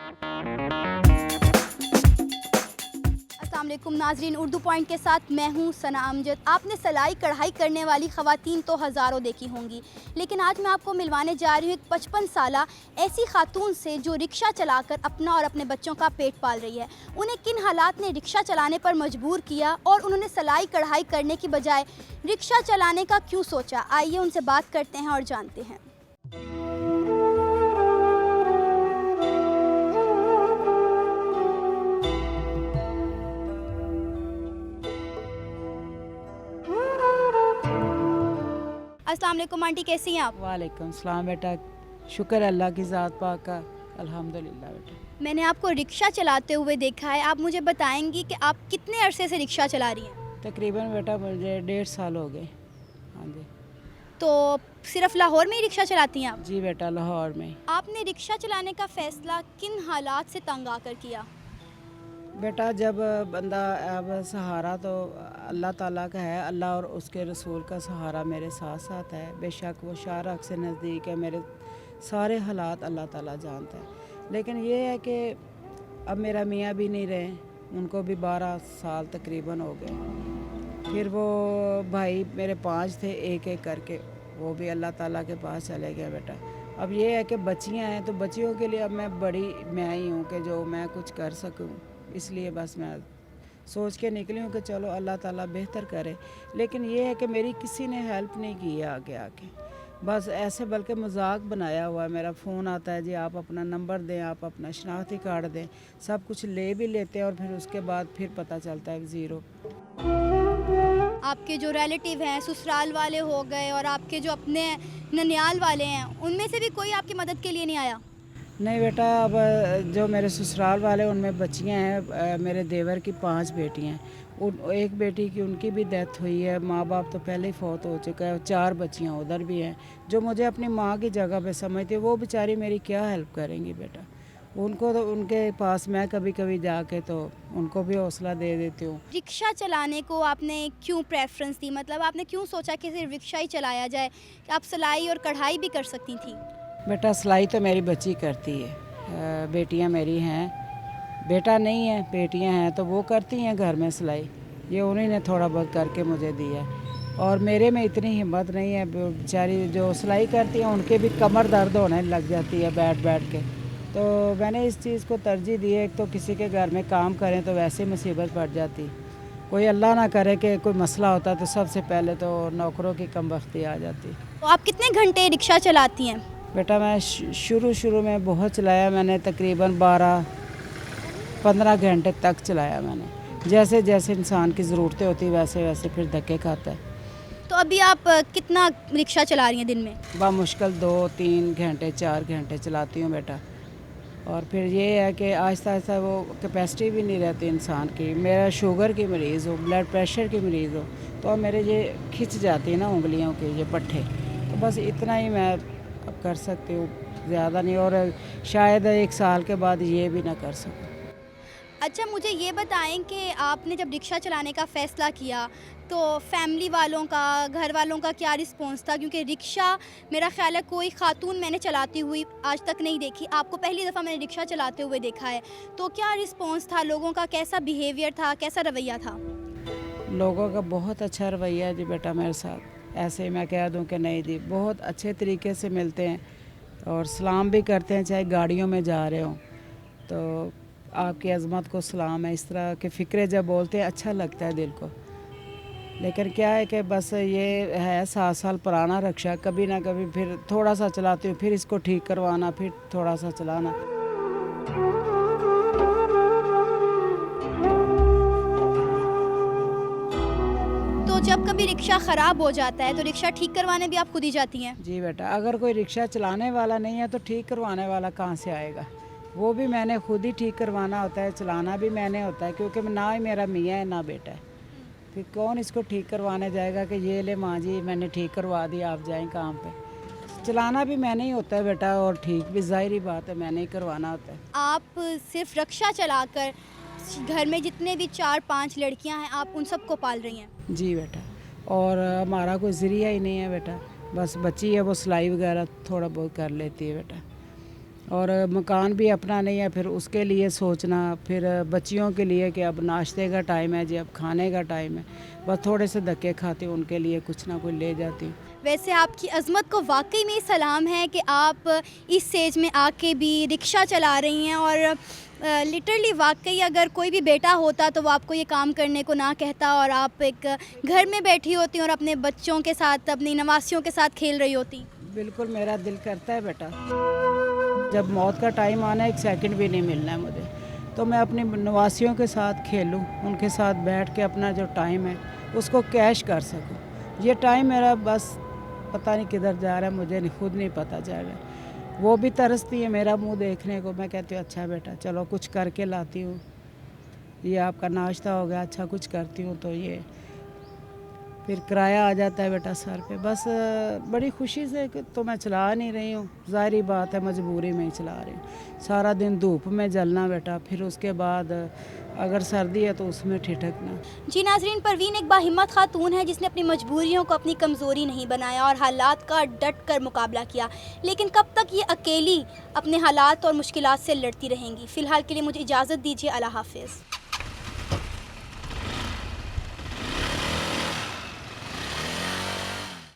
अस्सलाम वालेकुम नाजरीन, उर्दू पॉइंट के साथ मैं हूँ सना अमजद। आपने सिलाई कढ़ाई करने वाली ख़वातीन तो हज़ारों देखी होंगी, लेकिन आज मैं आपको मिलवाने जा रही हूँ एक 55 साला ऐसी खातून से जो रिक्शा चलाकर अपना और अपने बच्चों का पेट पाल रही है। उन्हें किन हालात ने रिक्शा चलाने पर मजबूर किया और उन्होंने सिलाई कढ़ाई करने की बजाय रिक्शा चलाने का क्यों सोचा, आइए उनसे बात करते हैं और जानते हैं। अस्सलाम वालेकुम आंटी, कैसी हैं आप? वालेकुम सलाम बेटा, शुक्र अल्लाह की ज़ात पाक का, अल्हम्दुलिल्लाह बेटा। मैंने आपको रिक्शा चलाते हुए देखा है, आप मुझे बताएंगी कि आप कितने अरसे से रिक्शा चला रही हैं? तकरीबन बेटा मुझे 1.5 साल हो गए। हाँ जी। तो सिर्फ लाहौर में ही रिक्शा चलाती हैं आप? जी बेटा, लाहौर में। आपने रिक्शा चलाने का फ़ैसला किन हालात से तंग आकर किया? बेटा जब बंदा अब सहारा तो अल्लाह ताला का है, अल्लाह और उसके रसूल का सहारा मेरे साथ साथ है। बेशक वो शारक से नज़दीक है, मेरे सारे हालात अल्लाह ताला जानता है। लेकिन ये है कि अब मेरा मियाँ भी नहीं रहे, उनको भी 12 साल तकरीबन हो गए। फिर वो भाई मेरे 5 थे, एक एक करके वो भी अल्लाह ताला के पास चले गए बेटा। अब ये है कि बच्चियाँ हैं, तो बच्चियों के लिए अब मैं ही हूँ कि जो मैं कुछ कर सकूँ, इसलिए बस मैं सोच के निकली हूँ कि चलो अल्लाह ताला बेहतर करे। लेकिन ये है कि मेरी किसी ने हेल्प नहीं की है आगे आके, बस ऐसे बल्कि मजाक बनाया हुआ है। मेरा फ़ोन आता है, जी आप अपना नंबर दें, आप अपना शनाख्ती कार्ड दें, सब कुछ ले भी लेते हैं और फिर उसके बाद फिर पता चलता है ज़ीरो। आपके जो रिलेटिव हैं, ससुराल वाले हो गए और आपके जो अपने ननियाल वाले हैं, उनमें से भी कोई आपकी मदद के लिए नहीं आया? नहीं बेटा, अब जो मेरे ससुराल वाले उनमें बच्चियां हैं, मेरे देवर की 5 बेटियां हैं। एक बेटी की उनकी भी डेथ हुई है, माँ बाप तो पहले ही फौत हो चुका है, 4 बच्चियां उधर भी हैं जो मुझे अपनी माँ की जगह पे समझती है। वो बेचारी मेरी क्या हेल्प करेंगी बेटा, उनको तो उनके पास मैं कभी कभी जाके तो उनको भी हौसला दे देती हूँ। रिक्शा चलाने को आपने क्यों प्रेफरेंस दी, मतलब आपने क्यों सोचा कि सिर्फ रिक्शा ही चलाया जाए? आप सिलाई और कढ़ाई भी कर सकती थी। बेटा सिलाई तो मेरी बच्ची करती है, बेटियां मेरी हैं, बेटा नहीं है, बेटियां हैं तो वो करती हैं घर में सिलाई। ये उन्हीं ने थोड़ा बहुत करके मुझे दिया है और मेरे में इतनी हिम्मत नहीं है। बेचारी जो सिलाई करती हैं उनके भी कमर दर्द होने लग जाती है बैठ बैठ के, तो मैंने इस चीज़ को तरजीह दी है। एक तो किसी के घर में काम करें तो वैसे मुसीबत पड़ जाती, कोई अल्लाह ना करे कि कोई मसला होता तो सबसे पहले तो नौकरों की कमबख्ती आ जाती। तो आप कितने घंटे रिक्शा चलाती हैं? बेटा मैं शुरू में बहुत चलाया, मैंने तकरीबन 12-15 घंटे तक चलाया मैंने। जैसे जैसे इंसान की ज़रूरतें होती वैसे वैसे फिर धक्के खाता है। तो अभी आप कितना रिक्शा चला रही हैं दिन में? बामुश्किल 2-3 घंटे 4 घंटे चलाती हूँ बेटा। और फिर ये है कि आहिस्ता आहिस्ता वो कैपेसिटी भी नहीं रहती इंसान की। मेरा शुगर की मरीज़ हो, ब्लड प्रेशर की मरीज़ हो, तो अब मेरे ये खिंच जाती है ना उंगलियों के ये पट्टे, तो बस इतना ही मैं अब कर सकती हूँ, ज़्यादा नहीं, और शायद 1 साल के बाद ये भी ना कर सकूँ। अच्छा, मुझे ये बताएं कि आपने जब रिक्शा चलाने का फ़ैसला किया तो फैमिली वालों का, घर वालों का क्या रिस्पॉन्स था? क्योंकि रिक्शा मेरा ख़्याल है कोई ख़ातून मैंने चलाती हुई आज तक नहीं देखी, आपको पहली दफ़ा मैंने रिक्शा चलाते हुए देखा है। तो क्या रिस्पॉन्स था लोगों का, कैसा बिहेवियर था, कैसा रवैया था? लोगों का बहुत अच्छा रवैया है जी बेटा मेरे साथ। ऐसे मैं कह दूं कि नहीं जी, बहुत अच्छे तरीके से मिलते हैं और सलाम भी करते हैं, चाहे गाड़ियों में जा रहे हों तो आपकी अज़मत को सलाम है। इस तरह के फ़िक्रे जब बोलते हैं अच्छा लगता है दिल को। लेकिन क्या है कि बस ये है 7 साल पुराना रिक्शा, कभी ना कभी फिर थोड़ा सा चलाती हूँ, फिर इसको ठीक करवाना, फिर थोड़ा सा चलाना। तो जब कभी रिक्शा ख़राब हो जाता है तो रिक्शा ठीक करवाने भी आप खुद ही जाती हैं? जी बेटा, अगर कोई रिक्शा चलाने वाला नहीं है तो ठीक करवाने वाला कहाँ से आएगा? वो भी मैंने खुद ही ठीक करवाना होता है, चलाना भी मैंने होता है, क्योंकि ना ही मेरा मियाँ है ना बेटा है। फिर कौन इसको ठीक करवाने जाएगा कि ये ले माँ जी मैंने ठीक करवा दिया, आप जाएं काम पे। चलाना भी मैंने ही होता है बेटा और ठीक भी ज़ाहिर बात है मैंने ही करवाना होता है। आप सिर्फ रिक्शा चलाकर घर में जितने भी 4-5 लड़कियां हैं आप उन सबको पाल रही हैं? जी बेटा, और हमारा कोई ज़रिया ही नहीं है बेटा, बस बच्ची है वो सिलाई वगैरह थोड़ा बहुत कर लेती है बेटा। और मकान भी अपना नहीं है, फिर उसके लिए सोचना, फिर बच्चियों के लिए कि अब नाश्ते का टाइम है जी, अब खाने का टाइम है, बस थोड़े से धक्के खाती हूँ, उनके लिए कुछ ना कुछ ले जाती हूँ। वैसे आपकी अज़मत को वाकई में सलाम है कि आप इस स्टेज में आके भी रिक्शा चला रही हैं और लिटरली वाकई अगर कोई भी बेटा होता तो वो आपको ये काम करने को ना कहता और आप एक घर में बैठी होती और अपने बच्चों के साथ, अपनी नवासियों के साथ खेल रही होती। बिल्कुल मेरा दिल करता है बेटा, जब मौत का टाइम आना, एक सेकंड भी नहीं मिलना है मुझे, तो मैं अपनी नवासियों के साथ खेलूं, उनके साथ बैठ के अपना जो टाइम है उसको कैश कर सकूं। ये टाइम मेरा बस पता नहीं किधर जा रहा है, मुझे खुद नहीं पता जा रहा है। वो भी तरसती है मेरा मुंह देखने को, मैं कहती हूँ अच्छा बेटा चलो कुछ करके लाती हूँ, ये आपका नाश्ता हो गया, अच्छा कुछ करती हूँ, तो ये फिर किराया आ जाता है बेटा सर पे, बस बड़ी खुशी से तो मैं चला नहीं रही हूँ, ज़ाहिर बात है मजबूरी में ही चला रही हूँ। सारा दिन धूप में जलना बेटा, फिर उसके बाद अगर सर्दी है तो उसमें ठिठकना। जी नाज़रीन, परवीन एक बाहिम्मत खातून है जिसने अपनी मजबूरियों को अपनी कमज़ोरी नहीं बनाया और हालात का डट कर मुकाबला किया, लेकिन कब तक ये अकेली अपने हालात और मुश्किलात से लड़ती रहेंगी। फ़िलहाल के लिए मुझे इजाज़त दीजिए, अल्लाह हाफ़िज़।